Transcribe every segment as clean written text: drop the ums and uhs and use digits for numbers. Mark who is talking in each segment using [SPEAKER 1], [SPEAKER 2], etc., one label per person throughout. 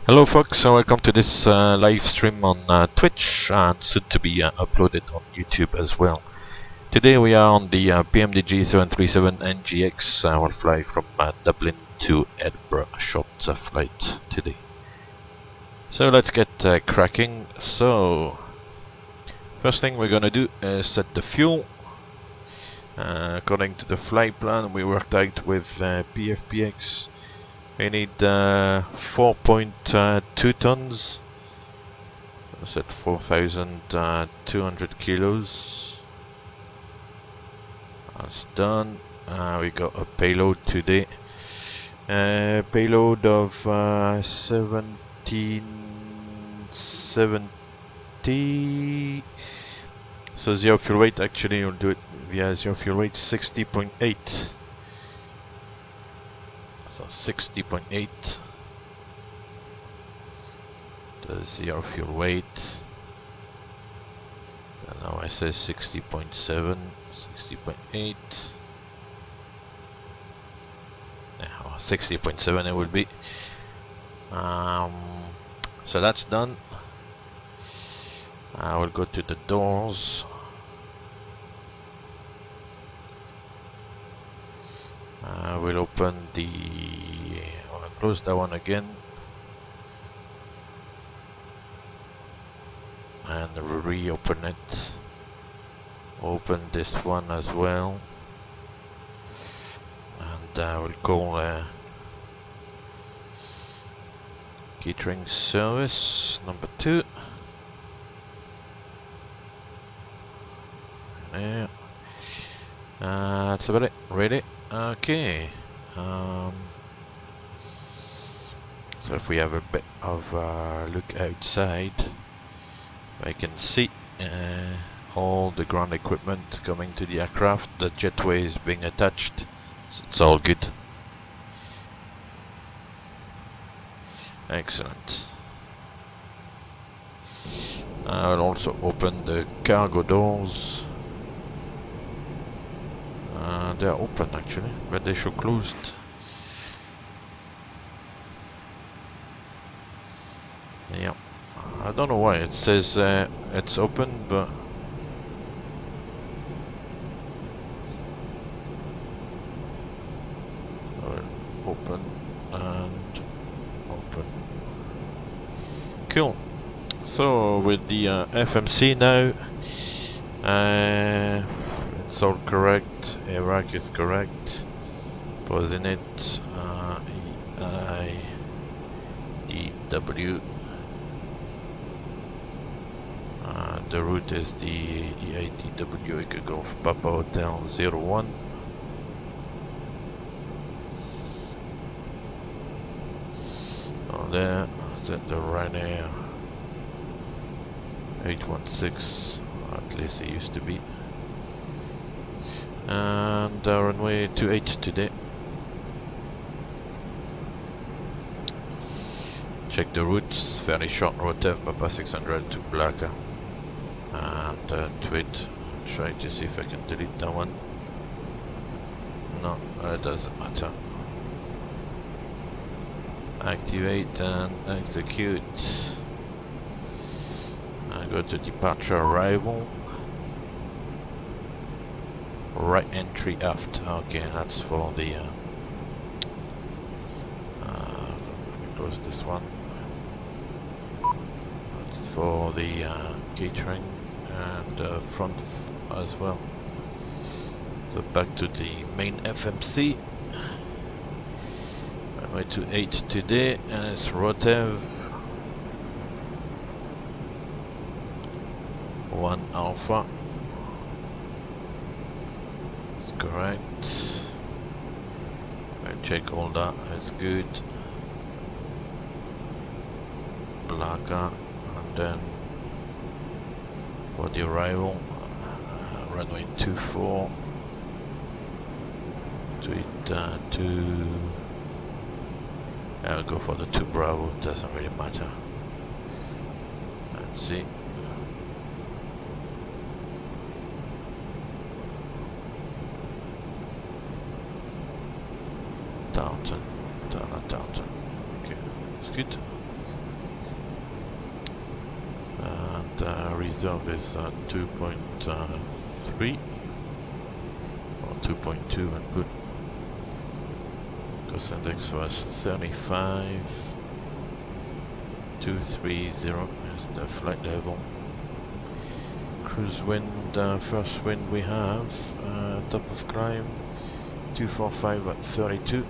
[SPEAKER 1] Hello folks, so welcome to this live stream on Twitch and soon to be uploaded on YouTube as well. Today we are on the PMDG 737 NGX. We'll fly from Dublin to Edinburgh, a short flight today. So let's get cracking. So first thing we're gonna do is set the fuel. According to the flight plan, we worked out with PFPX. We need 4.2 tons. That's at 4,200 kilos. That's done. We got a payload today. Payload of 1770. So zero fuel weight. Actually, we'll do it via zero fuel weight. 60.8. So 60.8. The zero fuel weight. And now I say 60.7, 60.8. Now 60.7 it will be. So that's done. I will go to the doors. I will open the. I'll close that one again. And reopen it. Open this one as well. And I will call catering service number 2. Yeah. That's about it. Ready? Okay. So if we have a bit of a look outside, I can see all the ground equipment coming to the aircraft. The jetway is being attached, so it's all good. Excellent. I'll also open the cargo doors. They are open actually, but they show closed. Yeah. I don't know why it says it's open, but open and open. Cool. So with the FMC now, it's all correct. Iraq is correct. Pausing it. EIDW. The route is the EIDW Echo Golf Papa Hotel 01. So there, set the Ryanair 816, or at least it used to be. And runway 28 today. Check the route, fairly short route F, Papa 600 to Blacka. And tweet, try to see if I can delete that one. No, it doesn't matter. Activate and execute. I go to departure arrival. Right entry aft. Okay, that's for the. Let me close this one. That's for the catering and front as well. So back to the main FMC. Runway 28 today, and it's Rotev 1 Alpha. That's correct. I check all that, it's good. Blacka, and then for the arrival, runway 24 to it I'll go for the 2 Bravo, doesn't really matter. Let's see. Downton. Okay, it's good. reserve is 2.3 or 2.2 and put cost index was 35. 230 is the flight level. Cruise wind, first wind we have, top of climb 245 at 32.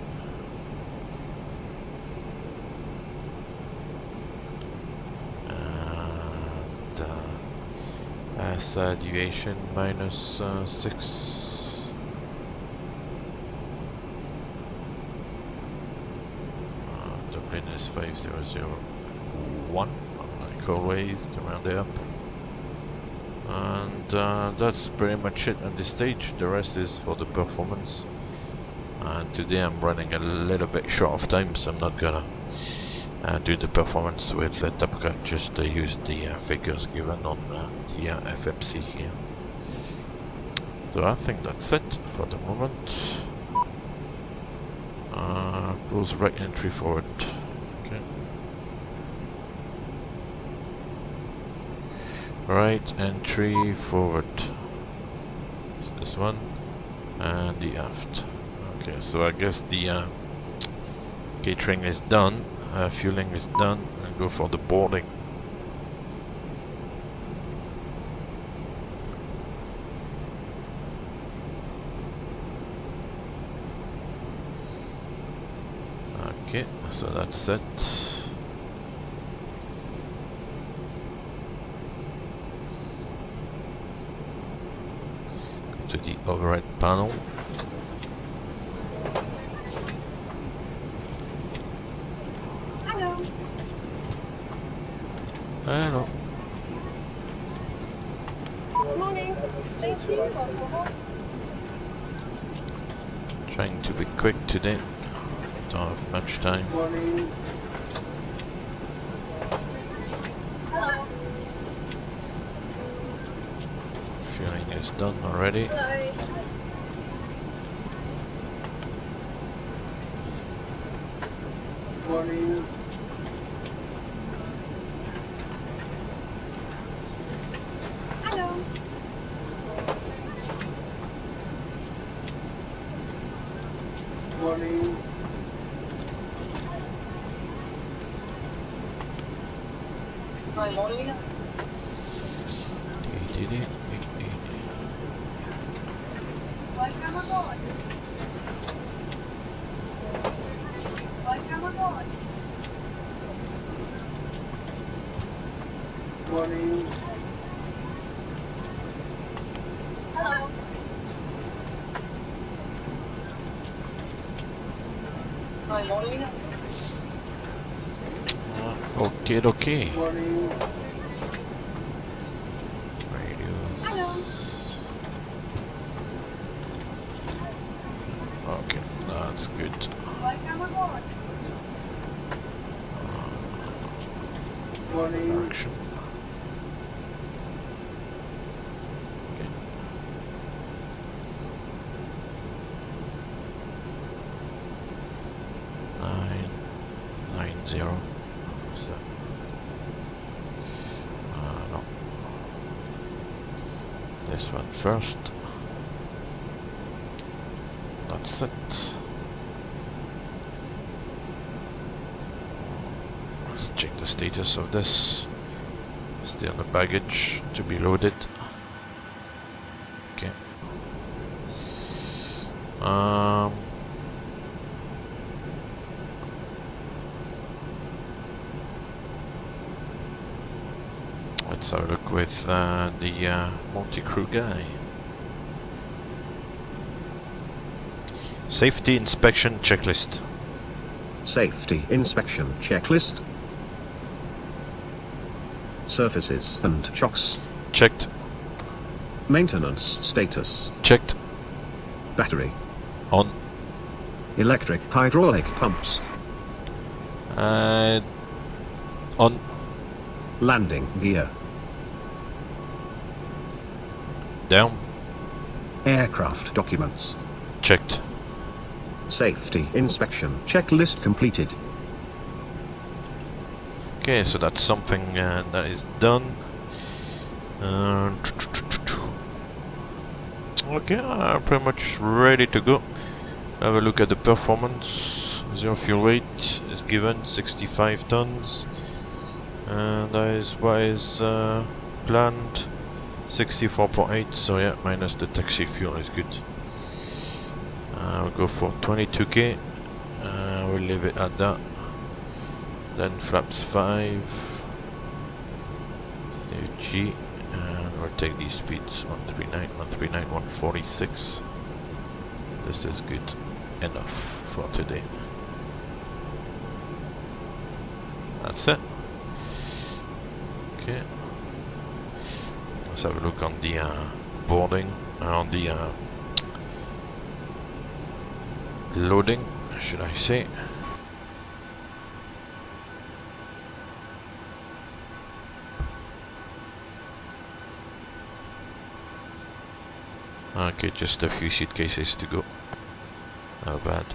[SPEAKER 1] And deviation minus 6. Dublin is 5001, like always, to round it up. And that's pretty much it at this stage. The rest is for the performance. And today I'm running a little bit short of time, so I'm not gonna do the performance with the Top Cut, just use the figures given on the FMC here. So I think that's it for the moment. Close right entry forward. Okay. Right entry forward. So this one and the aft. Okay, so I guess the catering is done, fueling is done, and go for the boarding. Okay, so that's it. Go to the overhead panel.
[SPEAKER 2] Hello.
[SPEAKER 1] Hello.
[SPEAKER 2] Good morning. Thank you.
[SPEAKER 1] Trying to be quick today. Don't have much time.
[SPEAKER 2] Morning. Hello.
[SPEAKER 1] Fueling is done already.
[SPEAKER 2] Hello. Morning. Hello. Morning. Hi, morning. Welcome aboard. Welcome aboard. Morning. Hello. Hi, morning.
[SPEAKER 1] Okay.
[SPEAKER 2] Morning.
[SPEAKER 1] Radios.
[SPEAKER 2] Hello.
[SPEAKER 1] Okay, that's good.
[SPEAKER 2] Welcome aboard. Morning.
[SPEAKER 1] Direction. Okay. Nine zero. So, no. This one first. That's it. Let's check the status of this. Still the baggage to be loaded. Okay. Let's have a look with the multi-crew guy. Safety inspection checklist.
[SPEAKER 3] Safety inspection checklist. Surfaces and chocks.
[SPEAKER 1] Checked.
[SPEAKER 3] Maintenance status.
[SPEAKER 1] Checked.
[SPEAKER 3] Battery.
[SPEAKER 1] On.
[SPEAKER 3] Electric hydraulic pumps.
[SPEAKER 1] On.
[SPEAKER 3] Landing gear.
[SPEAKER 1] Down.
[SPEAKER 3] Aircraft documents.
[SPEAKER 1] Checked.
[SPEAKER 3] Safety inspection checklist completed.
[SPEAKER 1] Okay, so that's something that is done. Okay, I'm pretty much ready to go. Have a look at the performance. Zero fuel weight is given 65 tons, and as wise planned 64.8. So yeah, minus the taxi fuel is good. We'll go for 22k. We'll leave it at that. Then flaps 5. Save G. And we'll take these speeds 139, 139, 146. This is good enough for today. That's it. Okay. Let's have a look on the boarding, on the loading, should I say. Okay, just a few suitcases to go. Not bad.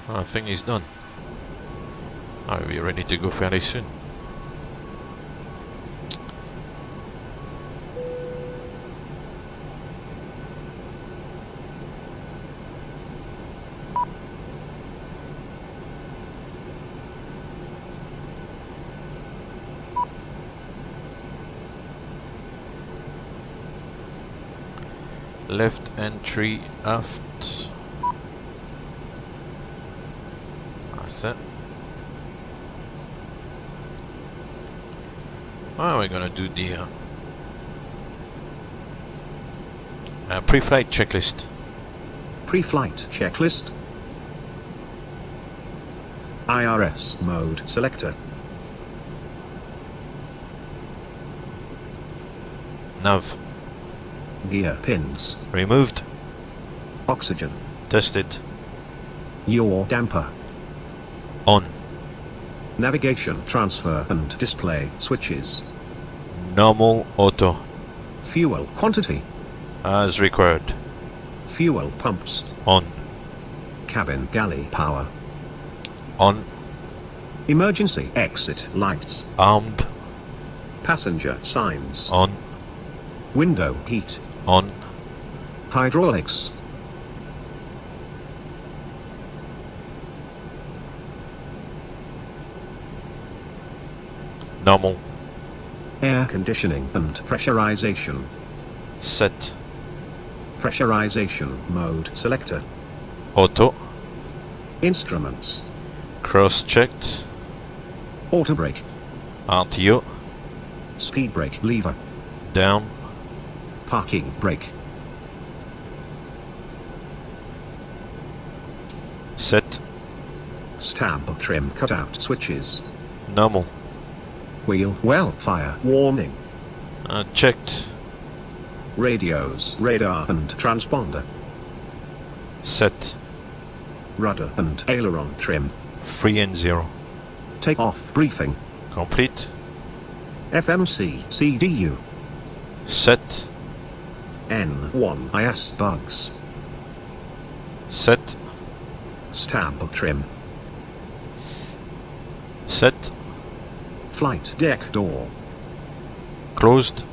[SPEAKER 1] Oh, I think he's done. Are we ready to go fairly soon? Left entry aft. That's it. Oh, we're gonna do the pre-flight checklist.
[SPEAKER 3] Pre-flight checklist. IRS mode selector.
[SPEAKER 1] Nav
[SPEAKER 3] Gear pins.
[SPEAKER 1] removed.
[SPEAKER 3] Oxygen.
[SPEAKER 1] Tested.
[SPEAKER 3] Yaw damper.
[SPEAKER 1] On.
[SPEAKER 3] Navigation transfer and display switches.
[SPEAKER 1] Normal auto.
[SPEAKER 3] Fuel quantity.
[SPEAKER 1] As required.
[SPEAKER 3] Fuel pumps.
[SPEAKER 1] On.
[SPEAKER 3] Cabin galley power.
[SPEAKER 1] On.
[SPEAKER 3] Emergency exit lights.
[SPEAKER 1] Armed.
[SPEAKER 3] Passenger signs.
[SPEAKER 1] On.
[SPEAKER 3] Window heat.
[SPEAKER 1] On.
[SPEAKER 3] Hydraulics.
[SPEAKER 1] Normal.
[SPEAKER 3] Air conditioning and pressurization.
[SPEAKER 1] Set.
[SPEAKER 3] Pressurization mode selector.
[SPEAKER 1] Auto.
[SPEAKER 3] Instruments.
[SPEAKER 1] Cross-checked.
[SPEAKER 3] Auto brake.
[SPEAKER 1] RTO.
[SPEAKER 3] Speed brake lever.
[SPEAKER 1] Down.
[SPEAKER 3] Parking brake.
[SPEAKER 1] Set.
[SPEAKER 3] Stab trim cutout switches.
[SPEAKER 1] Normal.
[SPEAKER 3] Wheel well fire warning.
[SPEAKER 1] Checked.
[SPEAKER 3] Radios, radar and transponder.
[SPEAKER 1] Set.
[SPEAKER 3] Rudder and aileron trim.
[SPEAKER 1] 3 and 0.
[SPEAKER 3] Take off briefing.
[SPEAKER 1] Complete.
[SPEAKER 3] FMC CDU.
[SPEAKER 1] Set.
[SPEAKER 3] N1IS bugs.
[SPEAKER 1] Set.
[SPEAKER 3] Stab trim.
[SPEAKER 1] Set.
[SPEAKER 3] Flight deck door.
[SPEAKER 1] Closed.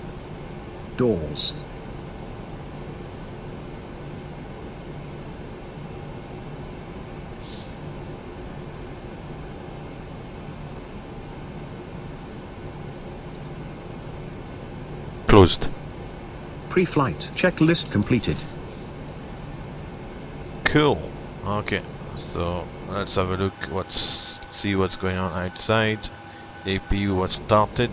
[SPEAKER 3] Doors.
[SPEAKER 1] Closed.
[SPEAKER 3] Pre-flight checklist completed.
[SPEAKER 1] Cool. Okay, so let's have a look. See what's going on outside. The APU was started.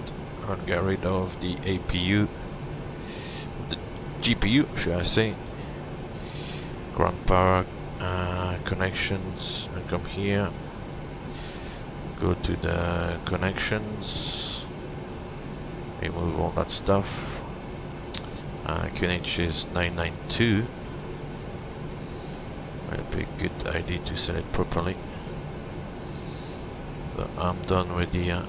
[SPEAKER 1] I'll get rid of the APU, the GPU, should I say. Ground power connections. And come here. Go to the connections. Remove all that stuff. QNH is 992. Might be a good idea to set it properly. So I'm done with the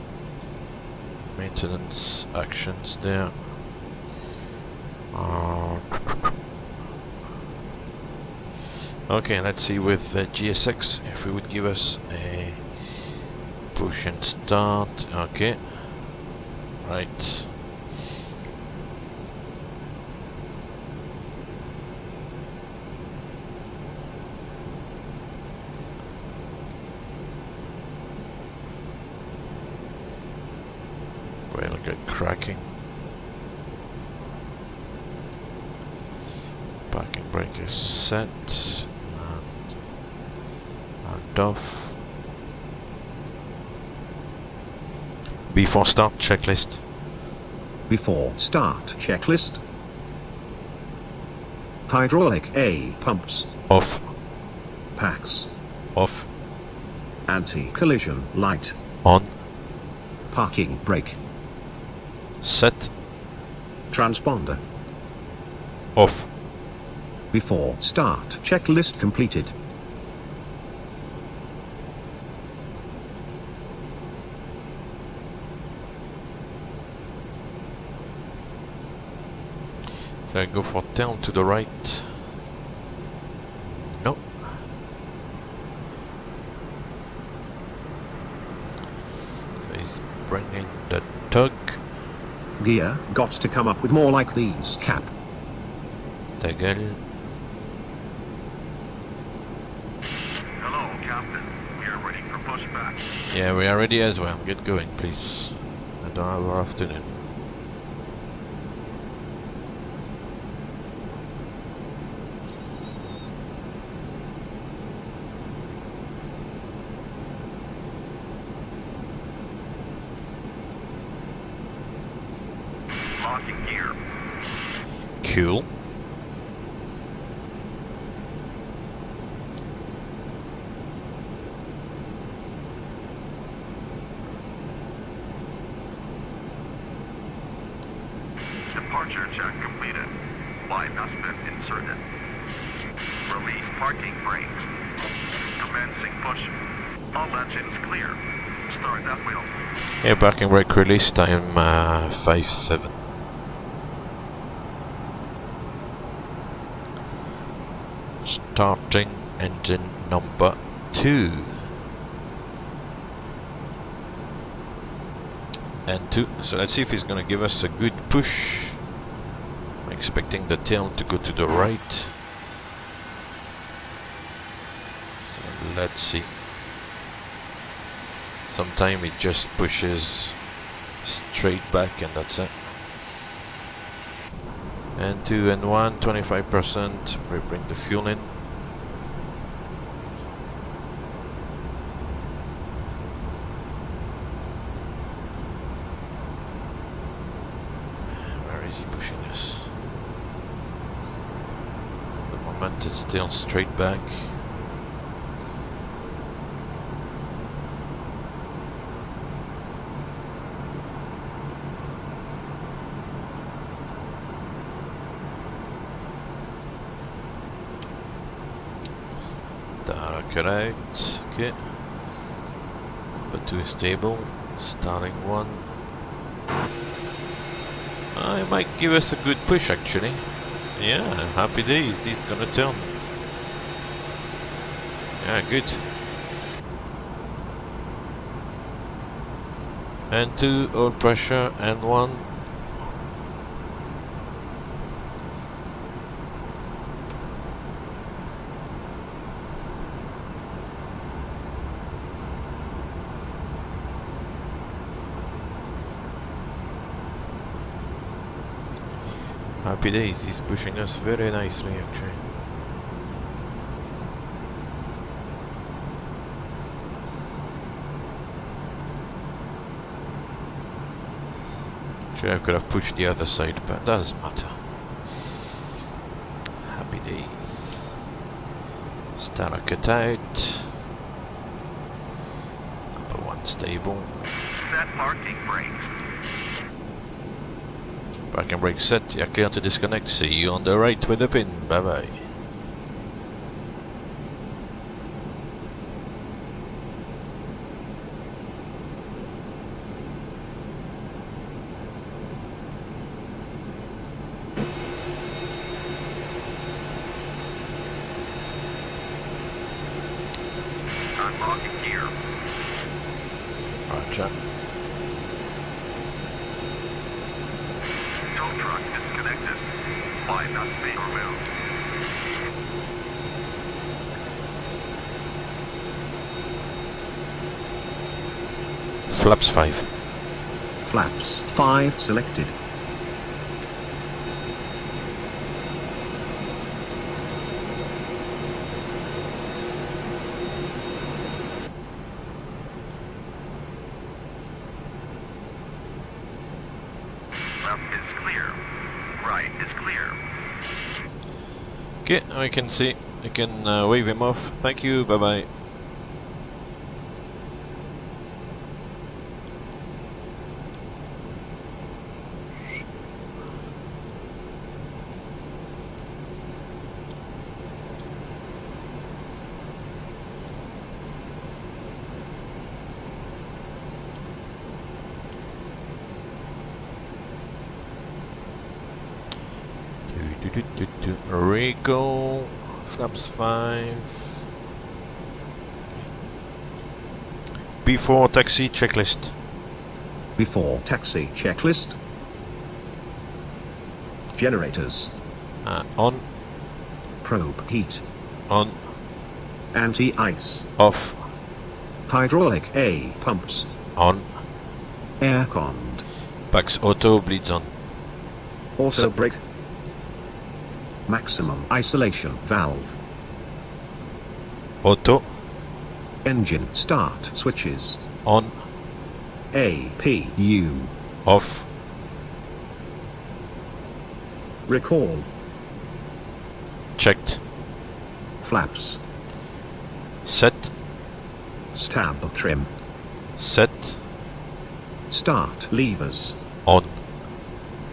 [SPEAKER 1] maintenance actions there. Okay, let's see with GSX if it would give us a push and start. Okay, Right. We'll get cracking. Parking brake is set and off. Before start checklist.
[SPEAKER 3] Before start checklist. Hydraulic A pumps.
[SPEAKER 1] Off.
[SPEAKER 3] Packs.
[SPEAKER 1] Off.
[SPEAKER 3] Anti-collision light.
[SPEAKER 1] On.
[SPEAKER 3] Parking brake.
[SPEAKER 1] Set.
[SPEAKER 3] Transponder.
[SPEAKER 1] Off.
[SPEAKER 3] Before start checklist completed.
[SPEAKER 1] So I go for turn to the right. No. So he's bringing the tug.
[SPEAKER 3] Gear got to come up with more like these. Cap.
[SPEAKER 1] Tegel.
[SPEAKER 4] Hello, Captain. We are ready for pushback.
[SPEAKER 1] Yeah, we are ready as well. Get going, please. I don't have our afternoon.
[SPEAKER 4] Locking gear.
[SPEAKER 1] Cool.
[SPEAKER 4] Departure check completed. Live has been inserted. Release parking brakes. Commencing push. All engines clear. Start that wheel.
[SPEAKER 1] Yeah, parking brake release time 5-7. Starting engine number 2. And 2. So let's see if he's gonna give us a good push. I'm expecting the tail to go to the right. So let's see. Sometimes it just pushes straight back and that's it. And 2 and 1, 25%. We bring the fuel in. Where is he pushing us? At the moment it's still straight back. Correct. Okay. Number 2 is stable. Starting 1. It might give us a good push actually. Yeah, happy days. He's gonna turn. Yeah, good. And 2, oil pressure, and 1. Happy days, he's pushing us very nicely actually. Actually, I could have pushed the other side, but it doesn't matter. Happy days. Starter cut out. Number 1 stable.
[SPEAKER 4] Set parking brakes.
[SPEAKER 1] Parking brake set, you're clear to disconnect. See you on the right with the pin. Bye bye.
[SPEAKER 4] Unlocking gear.
[SPEAKER 1] Roger.
[SPEAKER 4] tow truck disconnected. 5 knots speed removed.
[SPEAKER 1] Flaps 5.
[SPEAKER 3] Flaps 5 selected.
[SPEAKER 4] Left is clear. Right is clear.
[SPEAKER 1] Okay, I can see. I can wave him off. Thank you, bye bye. Rico, flaps 5. Before taxi checklist.
[SPEAKER 3] Before taxi checklist. Generators.
[SPEAKER 1] On,
[SPEAKER 3] Probe heat.
[SPEAKER 1] on,
[SPEAKER 3] Anti-ice.
[SPEAKER 1] off,
[SPEAKER 3] Hydraulic A pumps.
[SPEAKER 1] on.
[SPEAKER 3] Air cond.
[SPEAKER 1] Pax auto bleeds on.
[SPEAKER 3] Auto brake. Maximum isolation valve.
[SPEAKER 1] Auto,
[SPEAKER 3] Engine start switches.
[SPEAKER 1] on,
[SPEAKER 3] APU.
[SPEAKER 1] off,
[SPEAKER 3] Recall.
[SPEAKER 1] checked,
[SPEAKER 3] Flaps.
[SPEAKER 1] set,
[SPEAKER 3] Stab trim.
[SPEAKER 1] set,
[SPEAKER 3] Start levers.
[SPEAKER 1] on.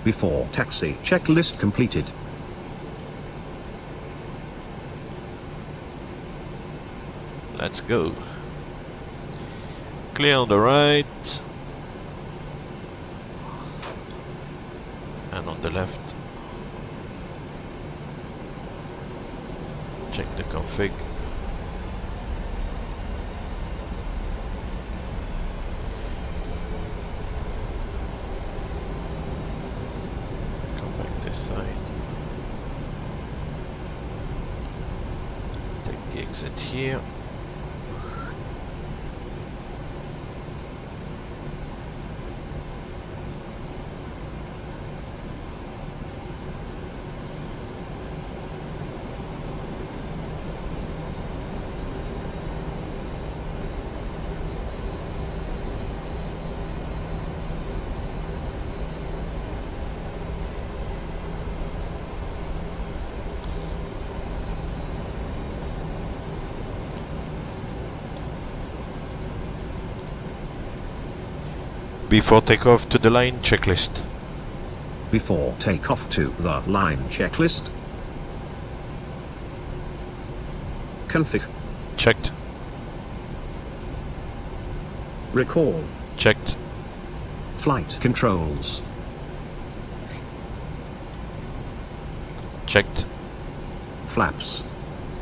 [SPEAKER 3] Before taxi checklist completed.
[SPEAKER 1] Let's go. Clear on the right. And on the left. Check the config. Come back this side. Take the exit here. Before takeoff to the line checklist.
[SPEAKER 3] Before takeoff to the line checklist. Config.
[SPEAKER 1] Checked.
[SPEAKER 3] Recall.
[SPEAKER 1] Checked.
[SPEAKER 3] Flight controls.
[SPEAKER 1] Checked.
[SPEAKER 3] Flaps.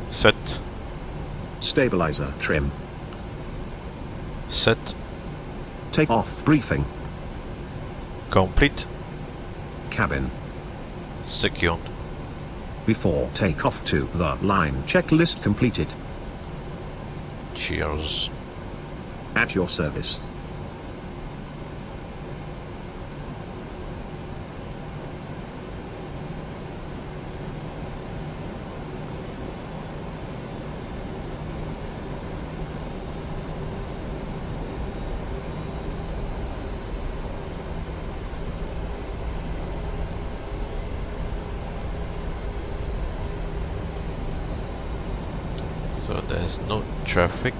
[SPEAKER 1] Set.
[SPEAKER 3] Stabilizer trim.
[SPEAKER 1] Set.
[SPEAKER 3] Take off briefing.
[SPEAKER 1] Complete.
[SPEAKER 3] Cabin.
[SPEAKER 1] Secured.
[SPEAKER 3] Before takeoff to the line checklist completed.
[SPEAKER 1] Cheers.
[SPEAKER 3] At your service.
[SPEAKER 1] So there's no traffic.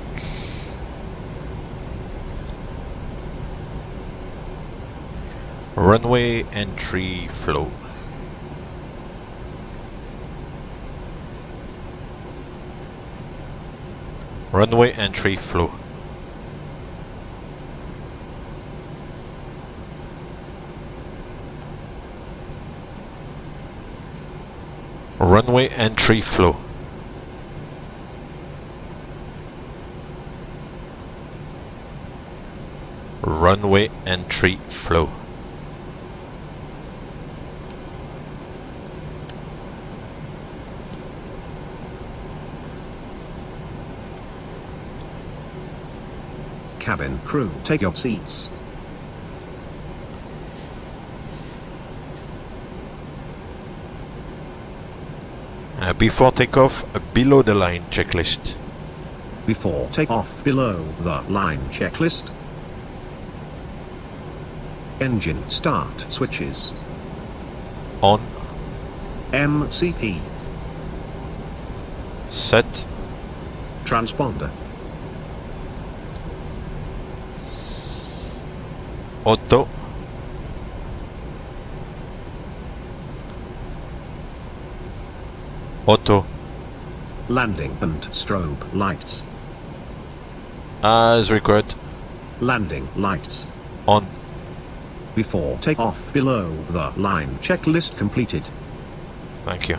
[SPEAKER 1] Runway entry flow. Runway entry flow. Runway entry flow. Runway entry flow.
[SPEAKER 3] cabin crew, take your seats.
[SPEAKER 1] Before takeoff, a below the line checklist.
[SPEAKER 3] Before takeoff, below the line checklist. Engine start switches.
[SPEAKER 1] On.
[SPEAKER 3] MCP.
[SPEAKER 1] Set.
[SPEAKER 3] Transponder.
[SPEAKER 1] Auto. Auto.
[SPEAKER 3] Landing and strobe lights.
[SPEAKER 1] As required.
[SPEAKER 3] Landing lights.
[SPEAKER 1] On.
[SPEAKER 3] Before takeoff, below the line checklist completed.
[SPEAKER 1] Thank you.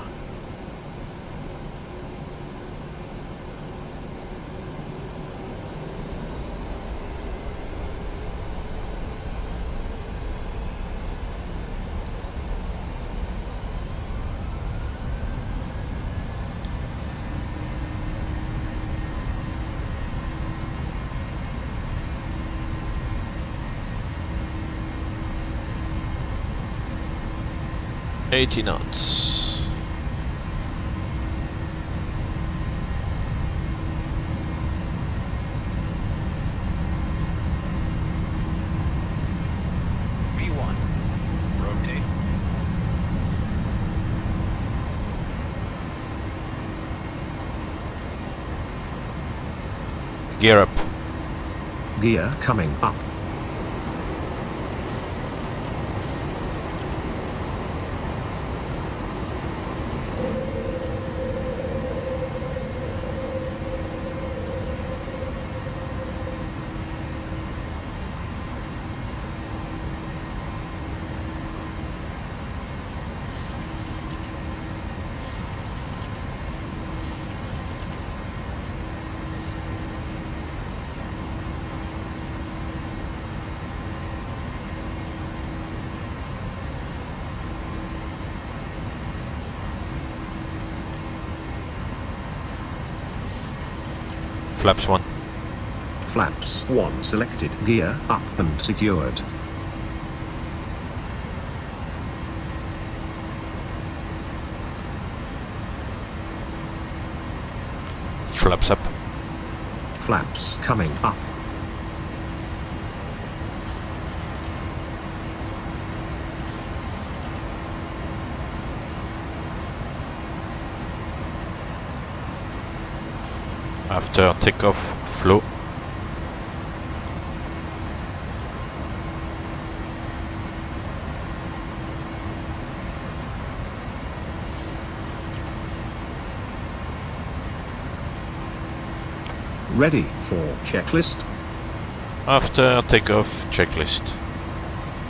[SPEAKER 1] $80 knots.
[SPEAKER 5] V1. Rotate.
[SPEAKER 1] Gear up.
[SPEAKER 3] Gear coming up.
[SPEAKER 1] Flaps 1.
[SPEAKER 3] Flaps 1 selected. Gear up and secured.
[SPEAKER 1] Flaps up.
[SPEAKER 3] Flaps coming up.
[SPEAKER 1] After takeoff, flow.
[SPEAKER 3] Ready for checklist.
[SPEAKER 1] After takeoff, checklist.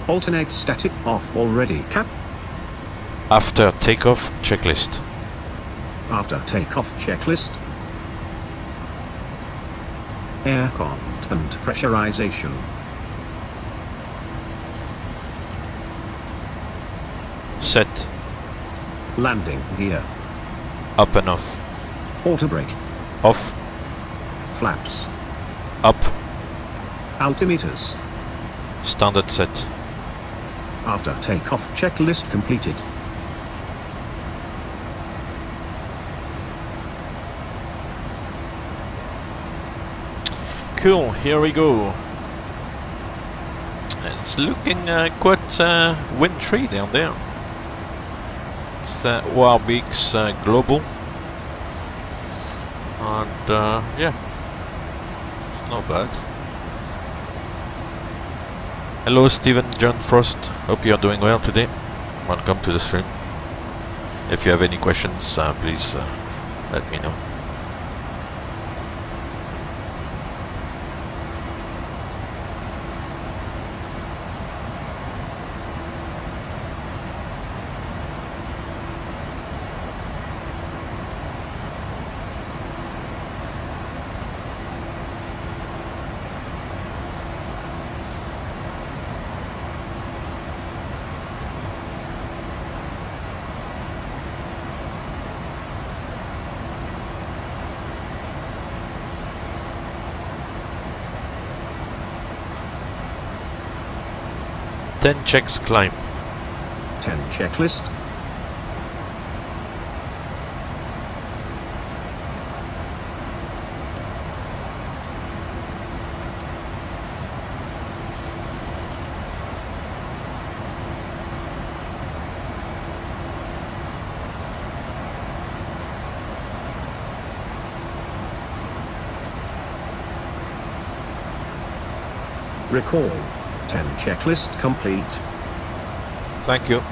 [SPEAKER 3] Alternate static off already. Cap.
[SPEAKER 1] After takeoff, checklist.
[SPEAKER 3] After takeoff checklist. Aircon and pressurization.
[SPEAKER 1] Set.
[SPEAKER 3] Landing gear.
[SPEAKER 1] Up and off.
[SPEAKER 3] Auto brake.
[SPEAKER 1] Off.
[SPEAKER 3] Flaps.
[SPEAKER 1] Up.
[SPEAKER 3] Altimeters.
[SPEAKER 1] Standard set.
[SPEAKER 3] After takeoff checklist completed.
[SPEAKER 1] Cool, here we go. It's looking quite wintry down there. It's ORBX Global. And yeah, it's not bad. Hello Stephen John Frost, hope you are doing well today. Welcome to the stream. If you have any questions, please let me know. 10 checks climb.
[SPEAKER 3] 10 checklist. Recall. 10 checklist complete.
[SPEAKER 1] Thank you.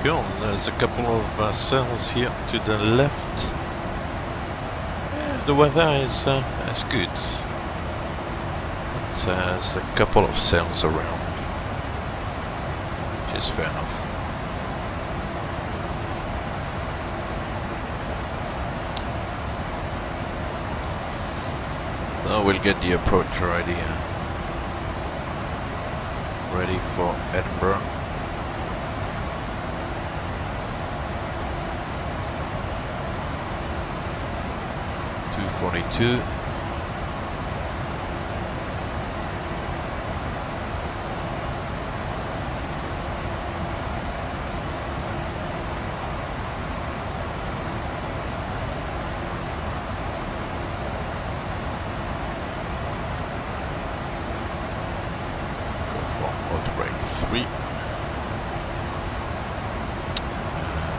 [SPEAKER 1] Cool, there's a couple of cells here to the left. The weather is good. But, there's a couple of cells around, which is fair enough. Now we'll get the approach ready for Edinburgh. .242.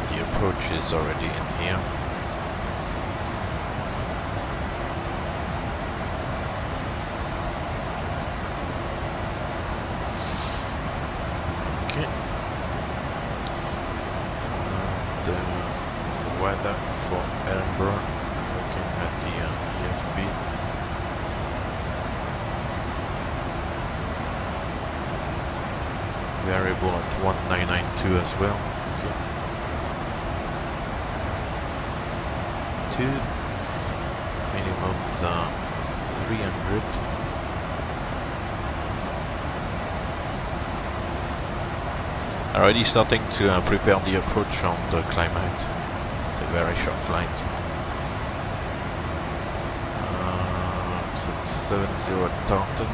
[SPEAKER 1] The approach is already in here. Okay. The weather for Edinburgh, looking at the EFB. Variable at 1992 as well. Okay. 2 minimums 300. Already starting to prepare the approach on the climb out. It's a very short flight. 70 Tartan.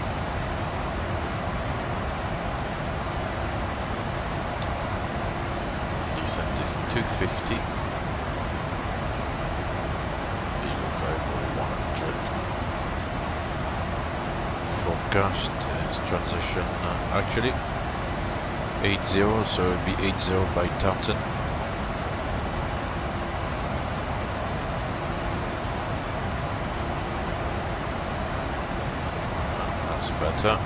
[SPEAKER 1] Descent is 250. Forecast is transition actually 80, so it will be 80 by Tartan. That's better.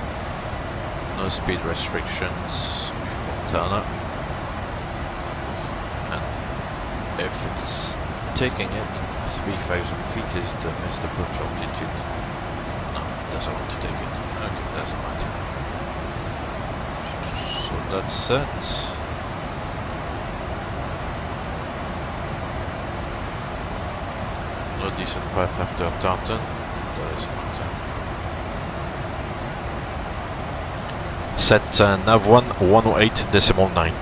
[SPEAKER 1] No speed restrictions before Tana. And if it's taking it, 3000 feet is the best approach altitude. No, it doesn't want to take it. Okay, doesn't matter. So that's set. No decent path after Tartan. Doesn't matter. Set nav 1 108.9.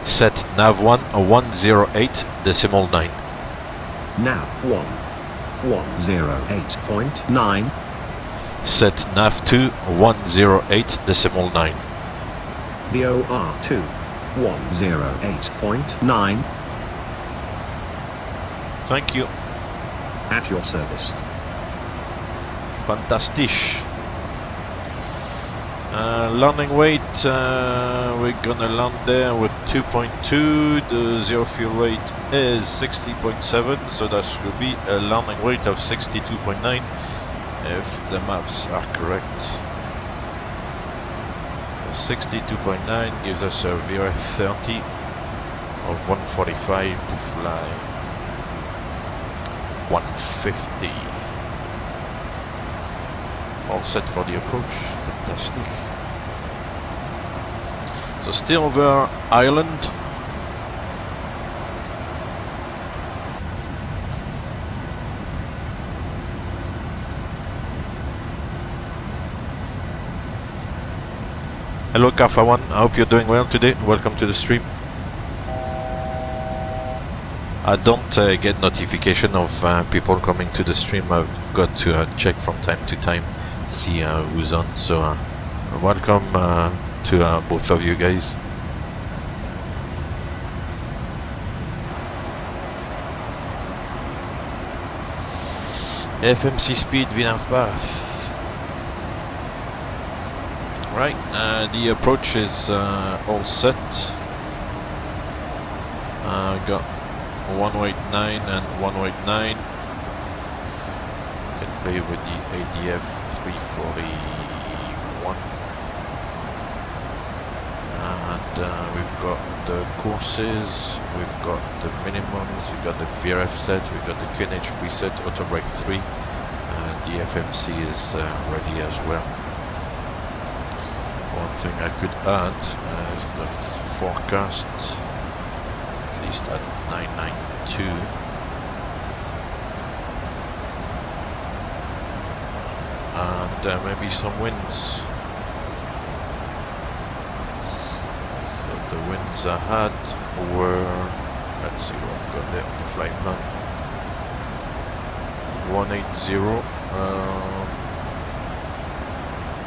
[SPEAKER 1] Set nav 1 108.9.
[SPEAKER 3] Nav 1 108.9.
[SPEAKER 1] Set nav 2 108.9.
[SPEAKER 3] VOR 2 108.9.
[SPEAKER 1] Thank you.
[SPEAKER 3] At your service.
[SPEAKER 1] Fantastic. Landing weight, we're gonna land there with 2.2. The zero fuel weight is 60.7, so that should be a landing weight of 62.9 if the maps are correct. 62.9 gives us a VOR 30 of 145 to fly 150. All set for the approach. Fantastic. So still over Ireland. Hello Kafa1, I hope you're doing well today. Welcome to the stream. I don't get notification of people coming to the stream. I've got to check from time to time, see who's on. So welcome to both of you guys. FMC speed, Wiener path. Right, the approach is all set. Got 189 and 189. Can play with the ADF 341. And we've got the courses, we've got the minimums, we've got the VRF set, we've got the QNH preset, auto brake 3. The FMC is ready as well. One thing I could add is the forecast, at least at 992. And maybe some winds. So the winds I had were, let's see what I've got there on the flight plan. 180.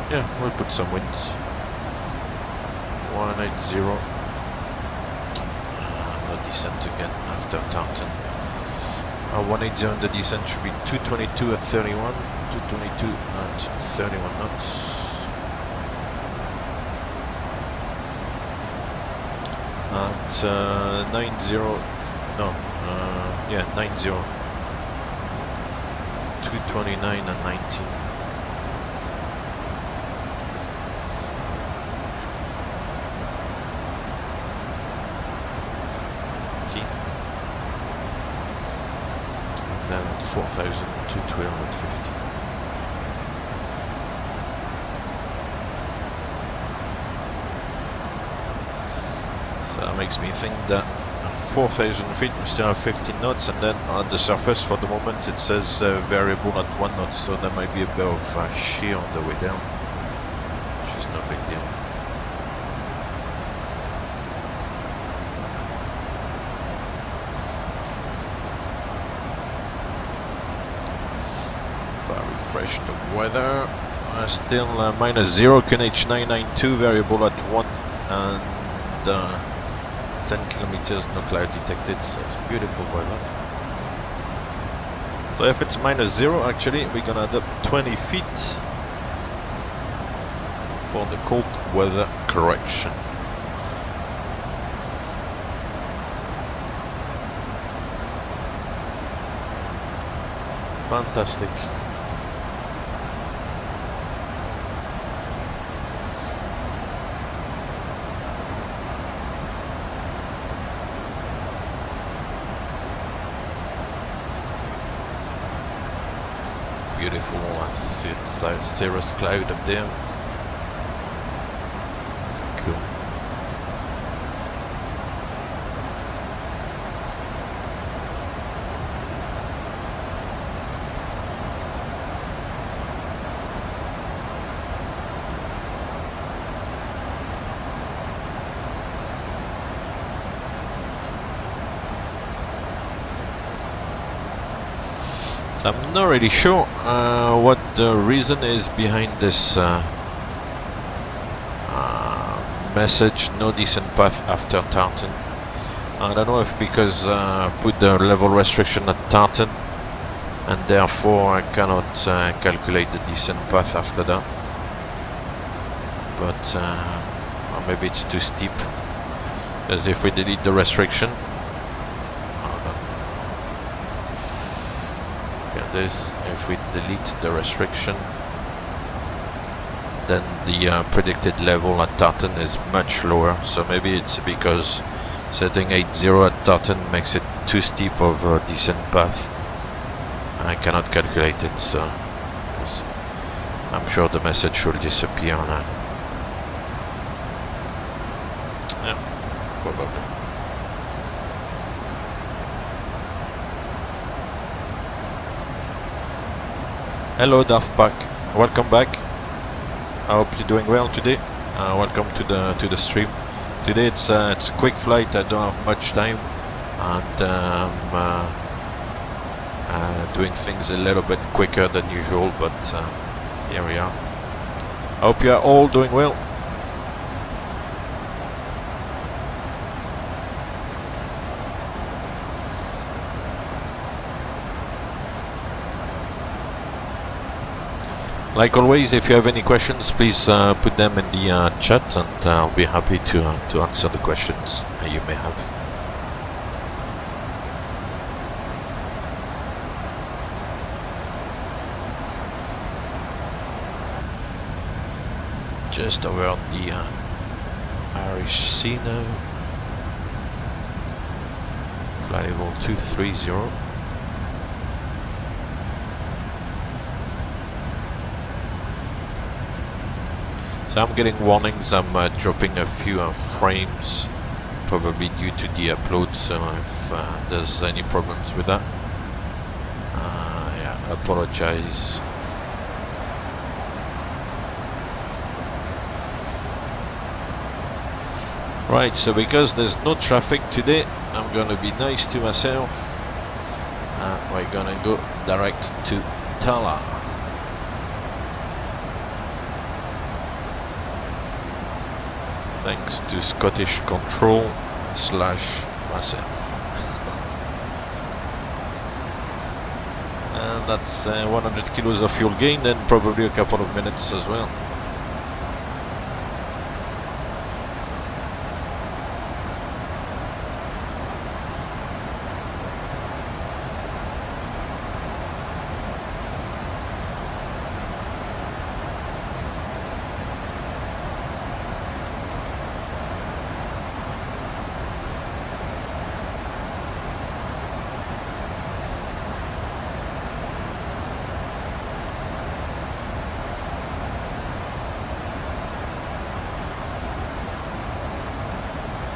[SPEAKER 1] Yeah, we'll put some winds. 180. No descent again after Taunton. 180 on the descent should be 222 at 31, 222 at 31 knots. At 90, no, yeah, 90. 229 and 19. Then at 4,000, 212 at 50. So that makes me think that at 4,000 feet we still have 15 knots, and then on the surface for the moment it says variable at 1 knot, so there might be a bit of shear on the way down, which is no big deal. Refresh the weather. Still -0, QNH 992, variable at 1, and 10 kilometers, no cloud detected, so it's beautiful weather. So if it's -0, actually we're gonna add up 20 feet for the cold weather correction. Fantastic. Beautiful cirrus cloud up there. Cool. I'm not really sure what the reason is behind this message, no decent path after Taunton. I don't know if because I put the level restriction at Taunton and therefore I cannot calculate the decent path after that. But or maybe it's too steep, because if we delete the restriction, if we delete the restriction, then the predicted level at Taunton is much lower. So maybe it's because setting 80 at Taunton makes it too steep of a decent path. I cannot calculate it, so I'm sure the message will disappear now. Yeah, probably. Hello Daft Pack, welcome back. I hope you're doing well today. Welcome to the stream. Today it's a quick flight. I don't have much time. and doing things a little bit quicker than usual, but here we are. Hope you are all doing well. Like always, if you have any questions, please put them in the chat, and I'll be happy to answer the questions you may have. Just over the Irish Sea now. Flight level 230. So I'm getting warnings. I'm dropping a few frames, probably due to the upload. So if there's any problems with that, yeah, apologize. Right, so because there's no traffic today, I'm gonna be nice to myself. We're gonna go direct to Tala. Thanks to Scottish Control / myself. And that's 100 kilos of fuel gain, and probably a couple of minutes as well.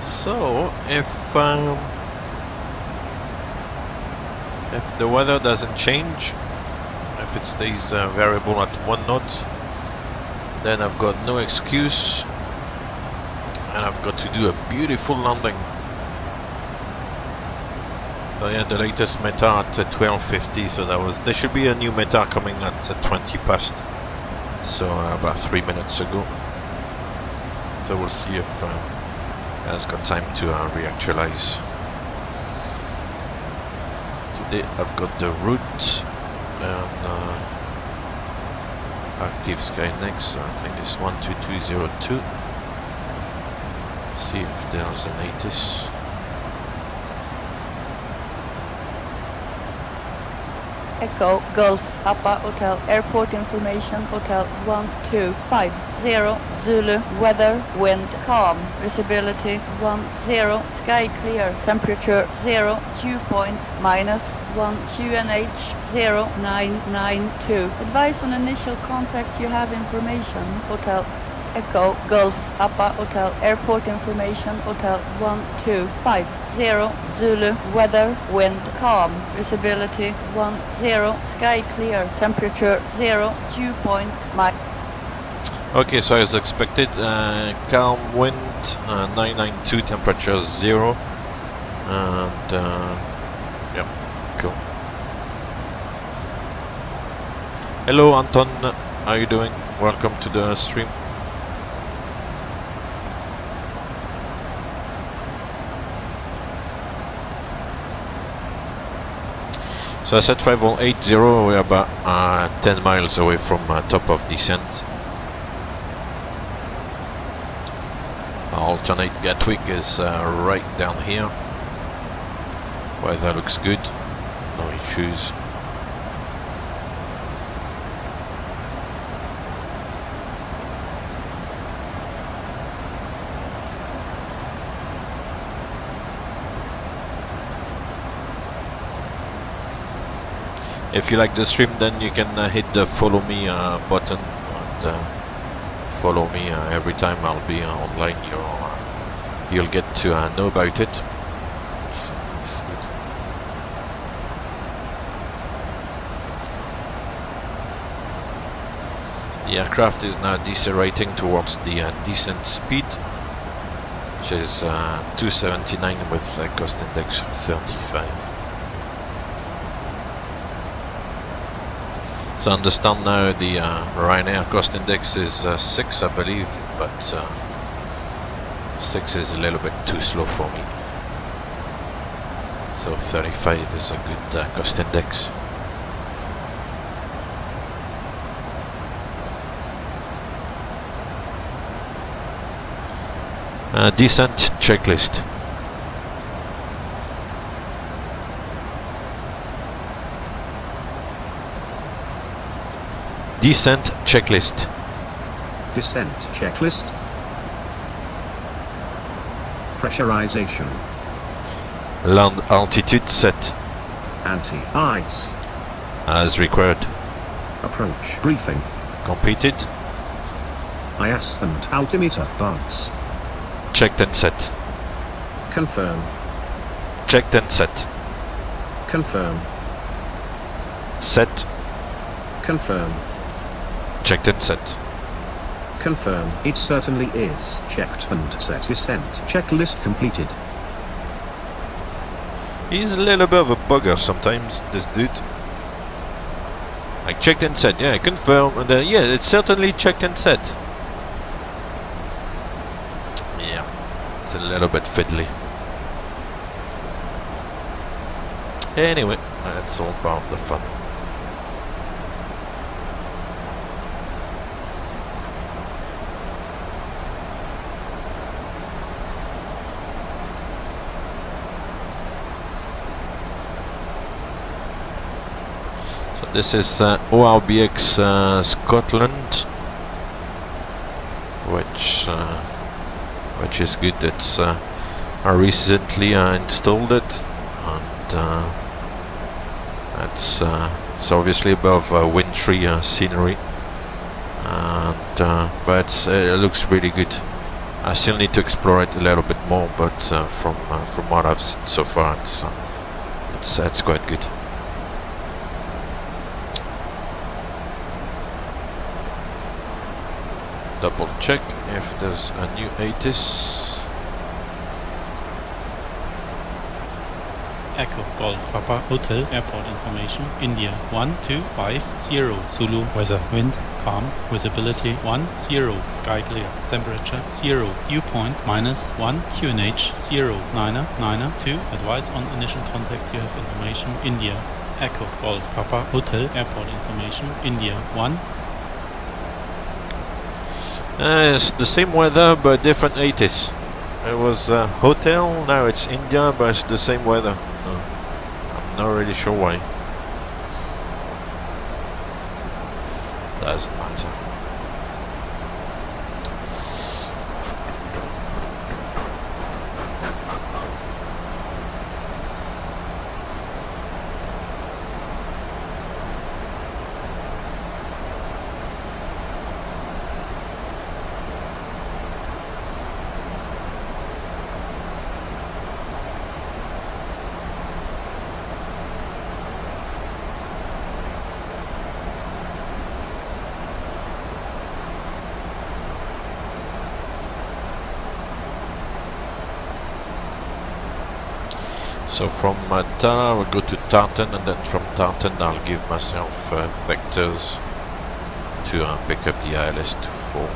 [SPEAKER 1] So if the weather doesn't change, if it stays variable at 1 knot, then I've got no excuse, and I've got to do a beautiful landing. So yeah, the latest meta at 12:50. So there should be a new meta coming at 20 past. So about 3 minutes ago. So we'll see if has got time to reactualize. Today I've got the route and active Sky Next, so I think it's 12202. See if there's an ATIS.
[SPEAKER 6] Echo Golf Papa Hotel Airport Information Hotel 1250 Zulu weather wind calm visibility 10 sky clear temperature 0 dew point -1 QNH 0992 advice on initial contact you have information Hotel Echo Golf Papa Hotel Airport Information Hotel 1250 Zulu weather wind calm visibility 10 sky clear temperature 0 dew point
[SPEAKER 1] Okay, so as expected, calm wind, 992, temperature 0, and yeah, cool. Hello Anton, how are you doing? Welcome to the stream. So I said 5080, we're about 10 miles away from top of descent. Alternate Gatwick is right down here. Weather looks good, no issues. If you like the stream, then you can hit the follow me button and follow me every time I'll be online. You'll get to know about it. The aircraft is now decelerating towards the descent speed. which is 279 with a cost index of 35. So I understand now the Ryanair cost index is 6, I believe, but 6 is a little bit too slow for me. So 35 is a good cost index. Descent checklist. Descent checklist.
[SPEAKER 3] Descent checklist. Pressurization.
[SPEAKER 1] Land altitude set
[SPEAKER 3] Anti-ice.
[SPEAKER 1] as required.
[SPEAKER 3] Approach briefing.
[SPEAKER 1] Completed.
[SPEAKER 3] IS and altimeter buds.
[SPEAKER 1] Checked and set.
[SPEAKER 3] Confirm.
[SPEAKER 1] Checked and set.
[SPEAKER 3] Confirm.
[SPEAKER 1] Set.
[SPEAKER 3] Confirm.
[SPEAKER 1] Checked and set.
[SPEAKER 3] Confirm. It certainly is. Checked and set. Descent checklist completed.
[SPEAKER 1] He's a little bit of a bugger sometimes, this dude. Like checked and set, yeah, confirm, and then yeah, it's certainly checked and set. Yeah, it's a little bit fiddly. Anyway, that's all part of the fun. This is ORBX Scotland, which is good. It's I recently installed it, and it's obviously above wintry scenery, and but it looks really good. I still need to explore it a little bit more, but from what I've seen so far, it's quite good. Double check if there's a new ATIS.
[SPEAKER 7] Echo Golf Papa Hotel Airport Information India 1250 Zulu weather wind calm visibility 10 sky clear temperature 0 dew point -1 QNH 0992 advise on initial contact you have information India Echo Golf Papa Hotel Airport Information India 1.
[SPEAKER 1] It's the same weather but different ATIS. It was hotel, now it's India, but it's the same weather. I'm not really sure why. Doesn't matter. So from Tara we'll go to Tartan, and then from Tartan I'll give myself vectors to pick up the ILS-24.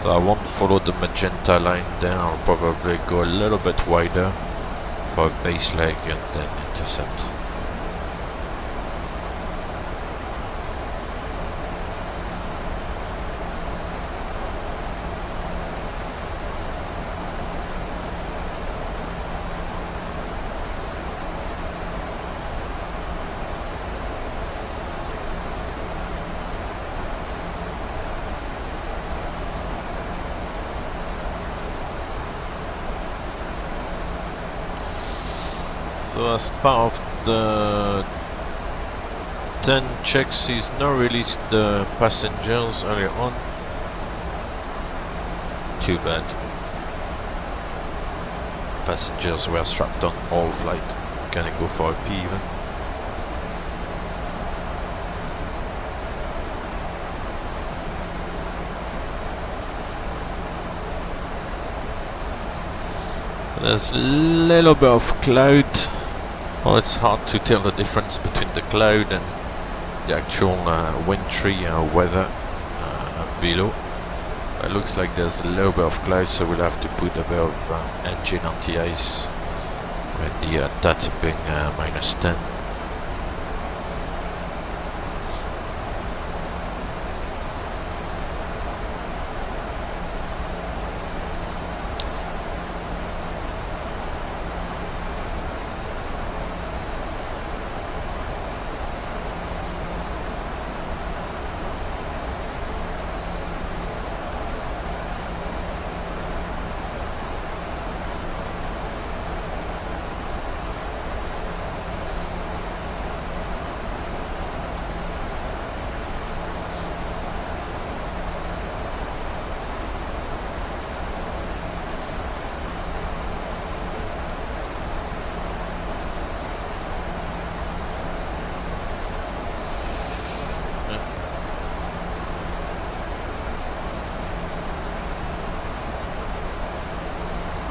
[SPEAKER 1] So I won't follow the magenta line there, I'll probably go a little bit wider for a base leg and then intercept. So as part of the 10 checks, he's not released the passengers earlier on. Too bad. Passengers were strapped on all flight. Can I go for a P even? There's a little bit of cloud. Well, it's hard to tell the difference between the cloud and the actual wintry weather below. It looks like there's a little bit of cloud, so we'll have to put a bit of engine anti-ice with the data being -10.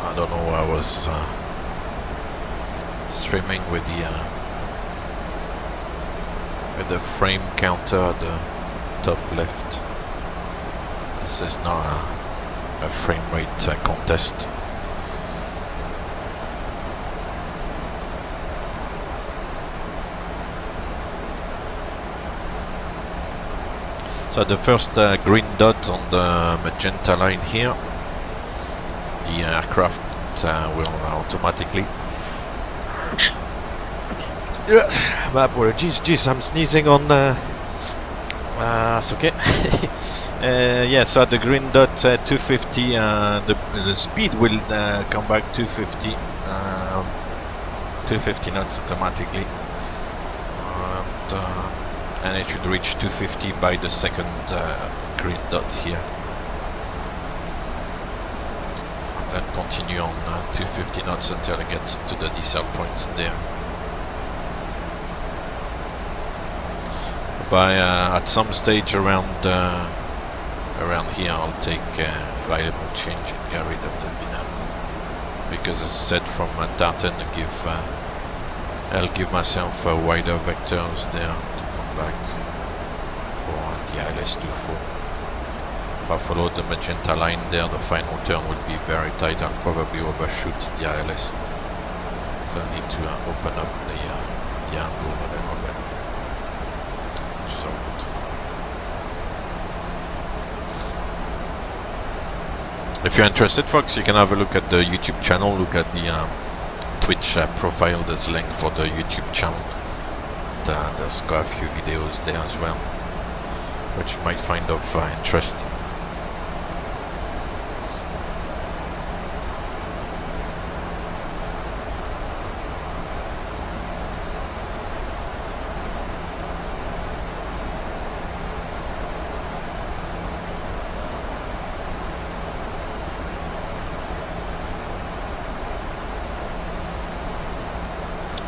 [SPEAKER 1] I don't know, I was streaming with the frame counter at the top left. This is not a frame rate contest. So the first green dot on the magenta line here, the aircraft will automatically. My apologies, geez, I'm sneezing on. It's okay. Yeah, so at the green dot 250, the speed will come back 250, 250 knots automatically, and it should reach 250 by the second green dot here. Then continue on 250 knots until it gets to the decel point there. By at some stage around here, I'll take flight level change and get rid of the nav, because it's set from tartan to give. I'll give myself wider vectors there to come back for the ILS-24. If I follow the magenta line there, the final turn will be very tight. I'll probably overshoot the ILS, so I need to open up the angle a little bit. So if you're interested, folks, you can have a look at the YouTube channel, look at the Twitch profile. There's a link for the YouTube channel. There's quite a few videos there as well, which you might find of interest.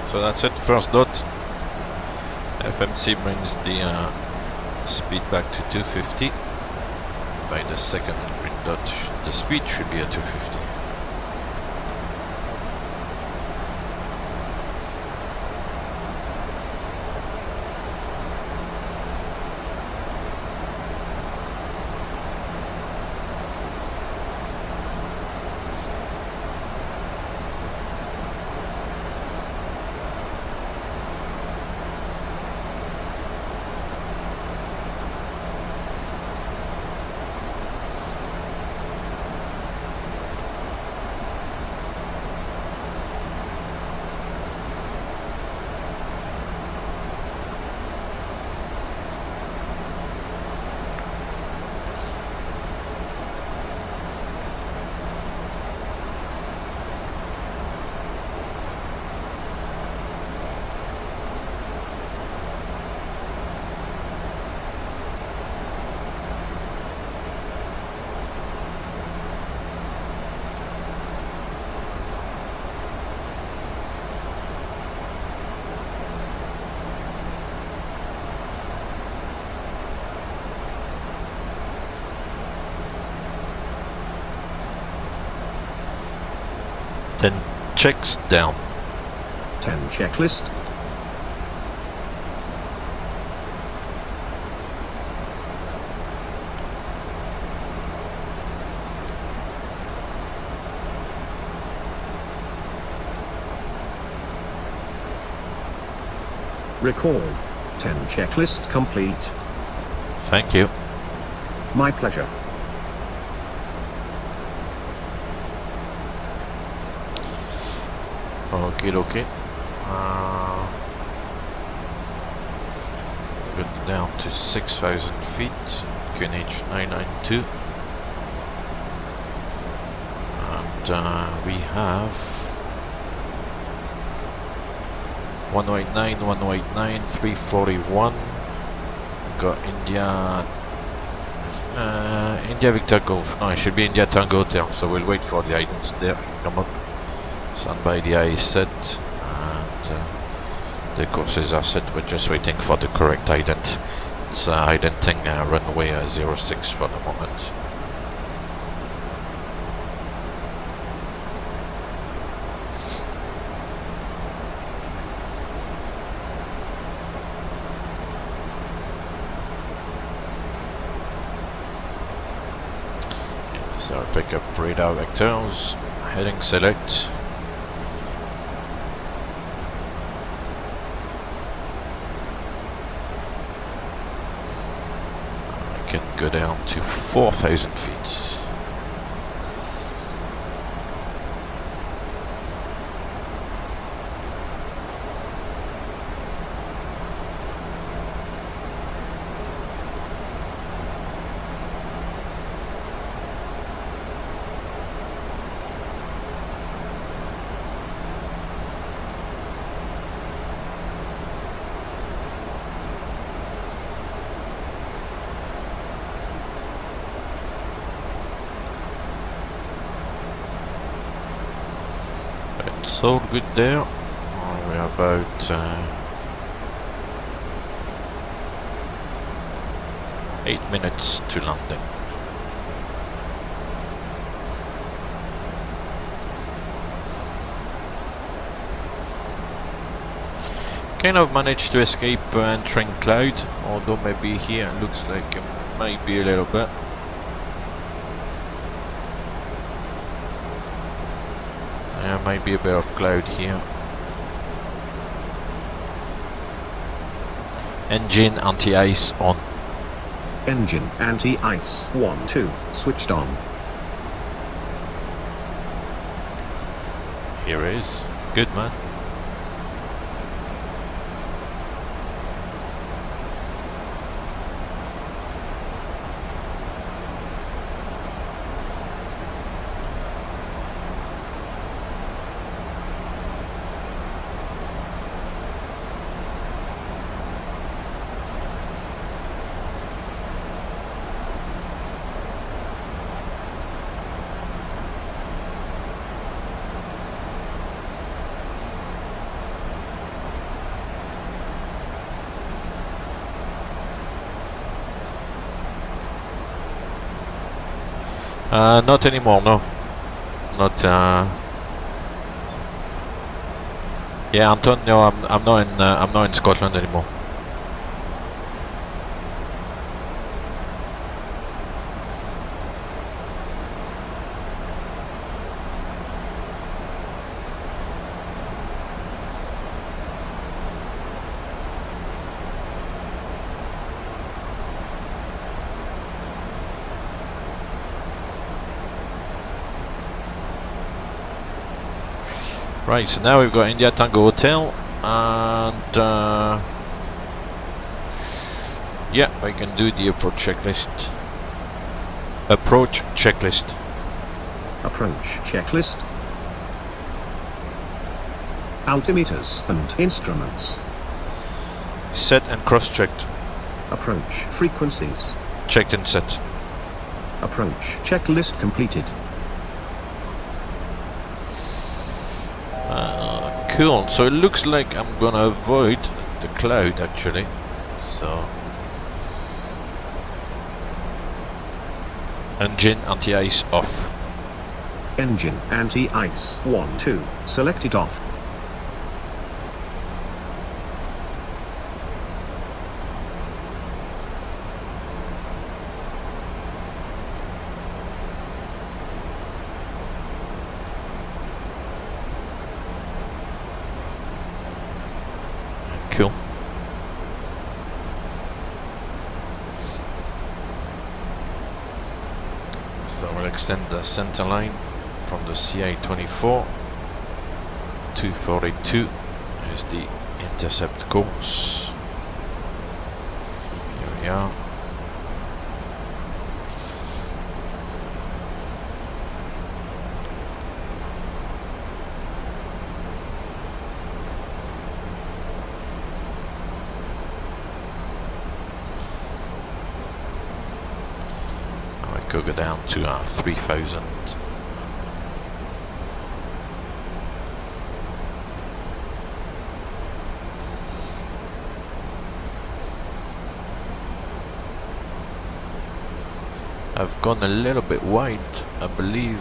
[SPEAKER 1] So that's it, first dot. FMC brings the speed back to 250. By the second green dot, the speed should be at 250. 10 checks down.
[SPEAKER 3] 10 checklist. Recall. 10 checklist complete.
[SPEAKER 1] Thank you.
[SPEAKER 3] My pleasure.
[SPEAKER 1] Okay, okay. Got down to 6,000 feet. QNH 992. And we have 189, 189, 341. Got India. India Victor Golf. No, it should be India Tango Hotel. So we'll wait for the items there to come up. Standby the eye is set, and the courses are set. We're just waiting for the correct ident. It's identing runway 06 for the moment. So I'll pick up radar vectors, heading select. I can go down to 4,000 feet. It's all good there. We're about 8 minutes to landing. Kind of managed to escape entering cloud, although maybe here it looks like it might be a little bit. Might be a bit of cloud here. Engine anti-ice on.
[SPEAKER 3] Engine anti-ice 1, 2, switched on.
[SPEAKER 1] Here is. Good man. Not anymore, no. Not. Yeah, Anton. No, I'm not in Scotland anymore. Right, so now we've got India Tango Hotel, and yeah, I can do the approach checklist. Approach checklist.
[SPEAKER 3] Approach checklist. Altimeters and instruments.
[SPEAKER 1] Set and cross-checked.
[SPEAKER 3] Approach frequencies.
[SPEAKER 1] Checked and set.
[SPEAKER 3] Approach checklist completed.
[SPEAKER 1] Cool, so it looks like I'm gonna avoid the cloud actually, so engine anti-ice off.
[SPEAKER 3] Engine anti-ice 1 2 selected off.
[SPEAKER 1] Cool. So we'll extend the center line from the CI-24. 242 is the intercept course. Here we are. Go down to 3000. I've gone a little bit wide. I believe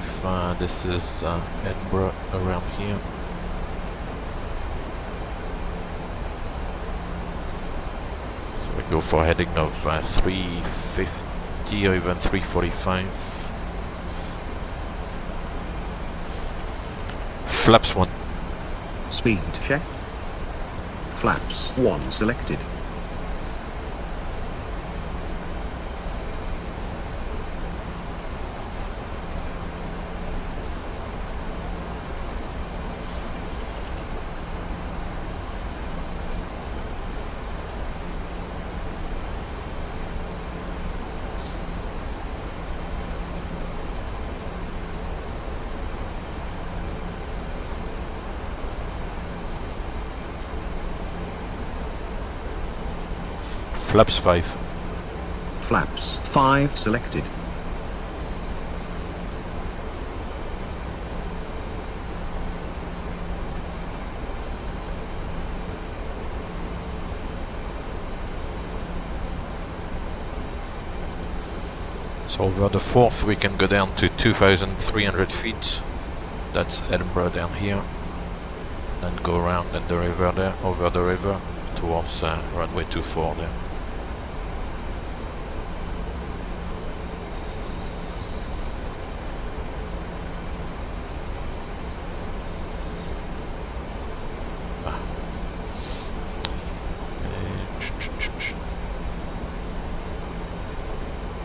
[SPEAKER 1] this is Edinburgh around here. So we go for a heading of 350. Or even 345. Flaps 1.
[SPEAKER 3] Speed check. Flaps 1 selected.
[SPEAKER 1] Flaps 5.
[SPEAKER 3] Flaps 5 selected.
[SPEAKER 1] So over the 4th we can go down to 2,300 feet. That's Edinburgh down here. Then go around in the river there, over the river towards runway 24 there.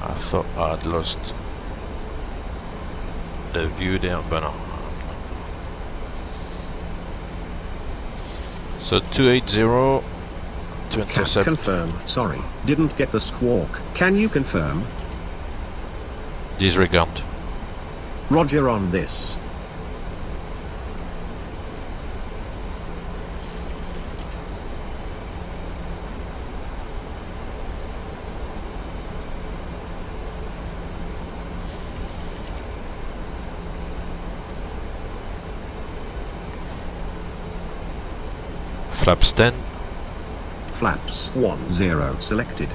[SPEAKER 1] I thought I'd lost the view there, but no. So 280 to intercept.
[SPEAKER 3] Confirm. Sorry, didn't get the squawk. Can you confirm?
[SPEAKER 1] Disregard.
[SPEAKER 3] Roger on this.
[SPEAKER 1] Flaps 10.
[SPEAKER 3] Flaps 10 selected.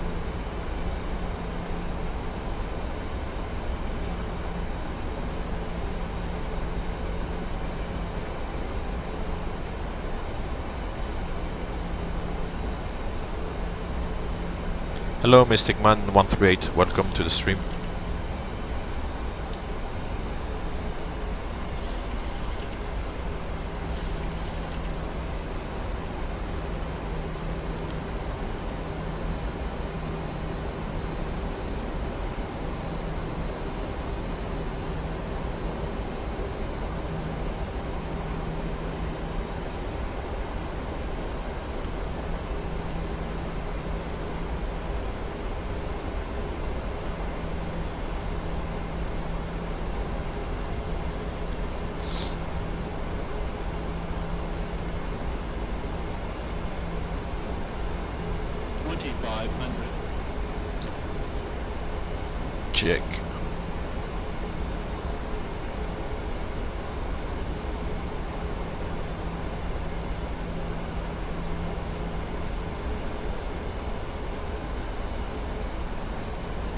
[SPEAKER 1] Hello Mystic Man 138, welcome to the stream. Check.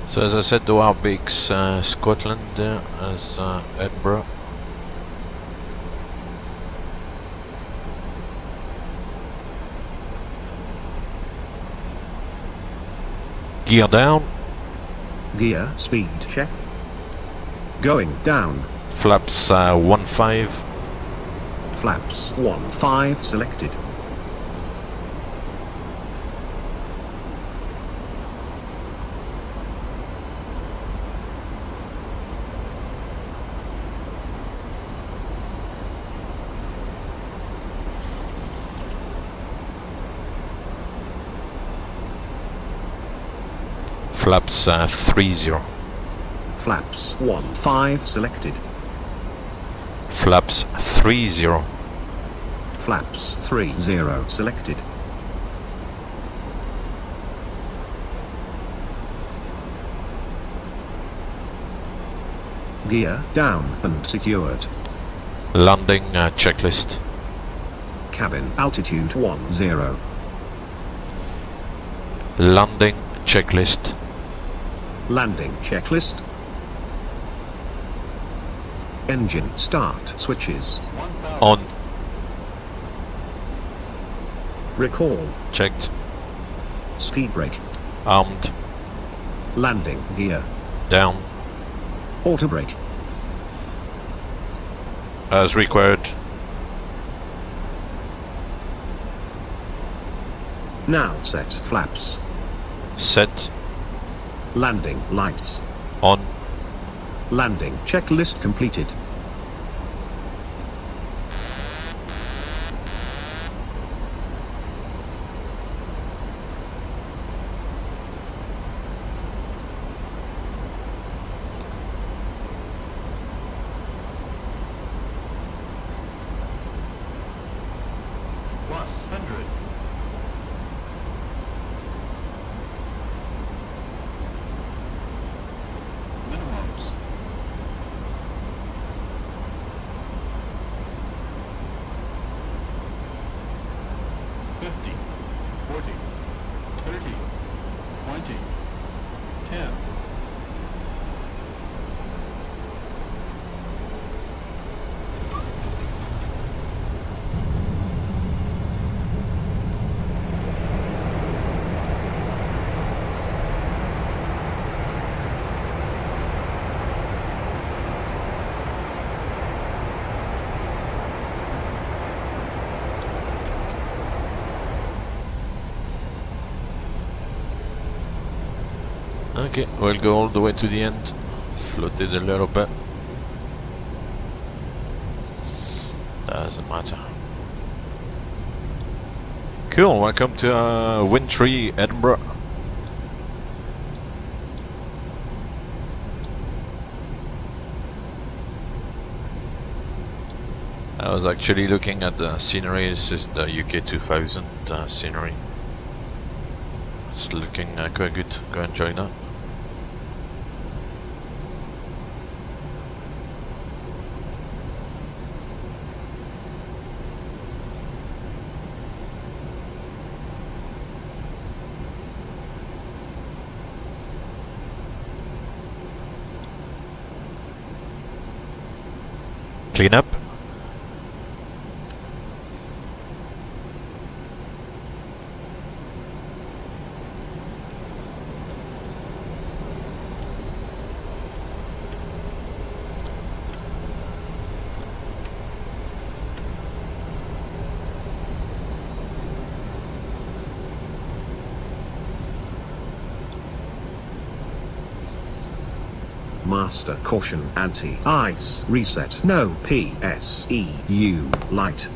[SPEAKER 1] So as I said, there are big Scotland there as Edinburgh. Gear down.
[SPEAKER 3] Gear speed check. Going down.
[SPEAKER 1] Flaps 1.5.
[SPEAKER 3] Flaps 1.5 selected.
[SPEAKER 1] Flaps 30.
[SPEAKER 3] Flaps 1.5 selected.
[SPEAKER 1] Flaps 30.
[SPEAKER 3] Flaps 30 selected. Gear down and secured.
[SPEAKER 1] Landing checklist.
[SPEAKER 3] Cabin altitude 10.
[SPEAKER 1] Landing checklist.
[SPEAKER 3] Landing checklist. Engine start switches.
[SPEAKER 1] On.
[SPEAKER 3] Recall.
[SPEAKER 1] Checked.
[SPEAKER 3] Speed brake.
[SPEAKER 1] Armed.
[SPEAKER 3] Landing gear.
[SPEAKER 1] Down.
[SPEAKER 3] Auto brake.
[SPEAKER 1] As required.
[SPEAKER 3] Now set flaps.
[SPEAKER 1] Set.
[SPEAKER 3] Landing lights.
[SPEAKER 1] On.
[SPEAKER 3] Landing checklist completed.
[SPEAKER 4] Plus 100. Minimums. 50, 40, 30, 20, 10.
[SPEAKER 1] Okay, we'll go all the way to the end. Floated a little bit. Doesn't matter. Cool, welcome to wintry Edinburgh. I was actually looking at the scenery. This is the UK2000 scenery. It's looking quite good. Go enjoy that. Clean up.
[SPEAKER 3] Master caution anti-ice reset no PSEU light.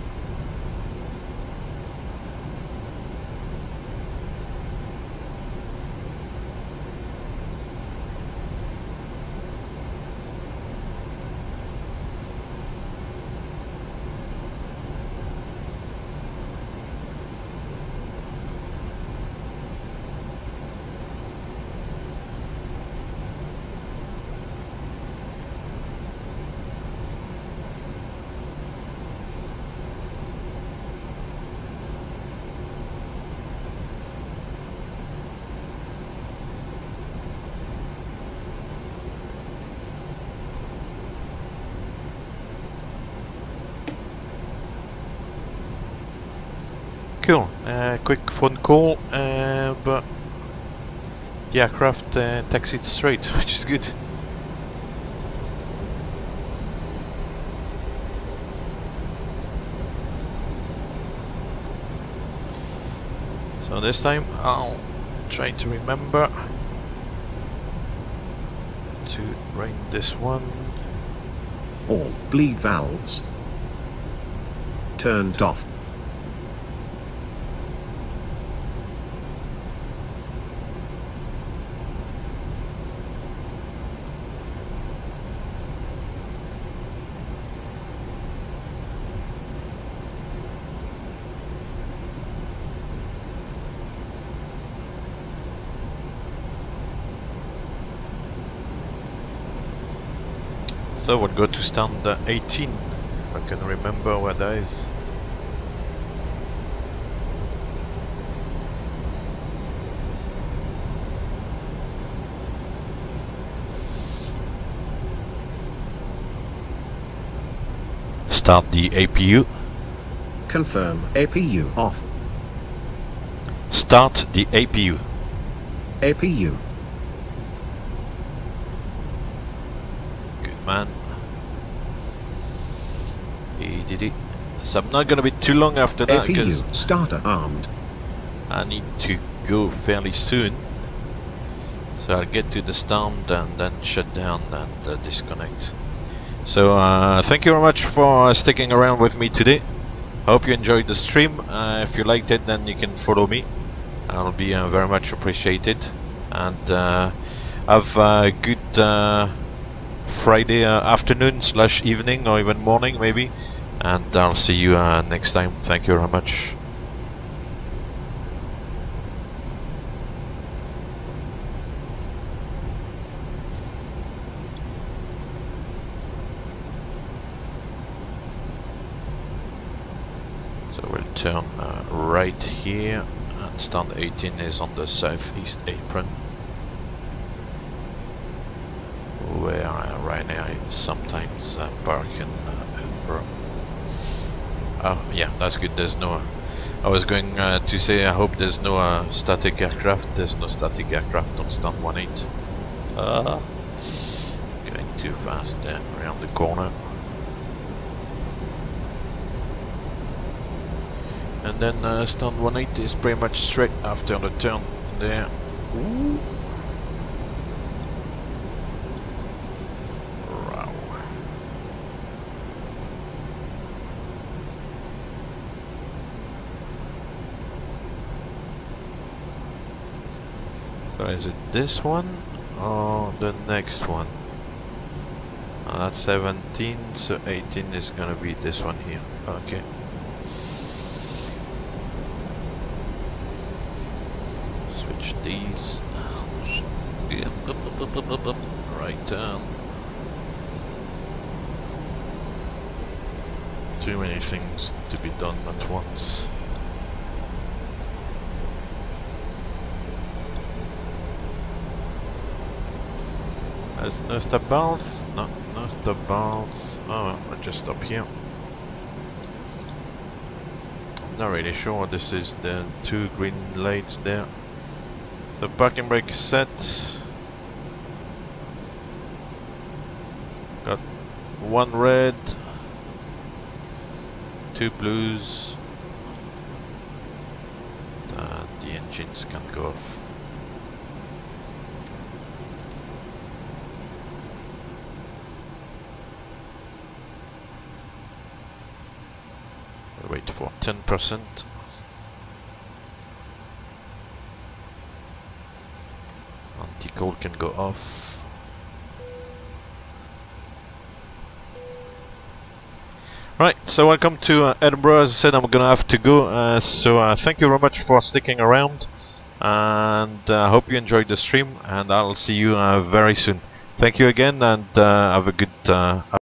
[SPEAKER 1] Cool. Quick phone call, but the aircraft taxied straight, which is good. So this time I'll try to remember to bring this one.
[SPEAKER 3] All bleed valves turned off.
[SPEAKER 1] So we'll go to stand 18, if I can remember where that is. Start the APU.
[SPEAKER 3] Confirm APU off.
[SPEAKER 1] Start the APU.
[SPEAKER 3] APU.
[SPEAKER 1] Good man. He did it. So I'm not gonna be too long after that because
[SPEAKER 3] APU starter armed.
[SPEAKER 1] I need to go fairly soon. So I'll get to the stand and then shut down and disconnect. So thank you very much for sticking around with me today. Hope you enjoyed the stream. If you liked it, then you can follow me. I'll be very much appreciated. And have a good Friday afternoon / evening, or even morning maybe. And I'll see you next time. Thank you very much. So we'll turn right here, and stand 18 is on the southeast apron, where right now I sometimes park in Edinburgh. Oh yeah, that's good. There's no. I was going to say I hope there's no static aircraft. There's no static aircraft on stand 18. Going too fast there around the corner. And then stand 18 is pretty much straight after the turn there. Ooh. Wow. So is it this one or the next one? That's 17, so 18 is gonna be this one here. Okay. Switch these. Right turn. Too many things to be done at once. There's no stop bounce? No, no stop bounce. Oh, I'll just stop here. Not really sure. This is the 2 green lights there. The parking brake is set. Got 1 red, 2 blues. The engines can go off. Wait for 10%. Anti-coal can go off. Right, so welcome to Edinburgh. As I said, I'm gonna have to go. So thank you very much for sticking around, and I hope you enjoyed the stream. And I'll see you very soon. Thank you again, and have a good.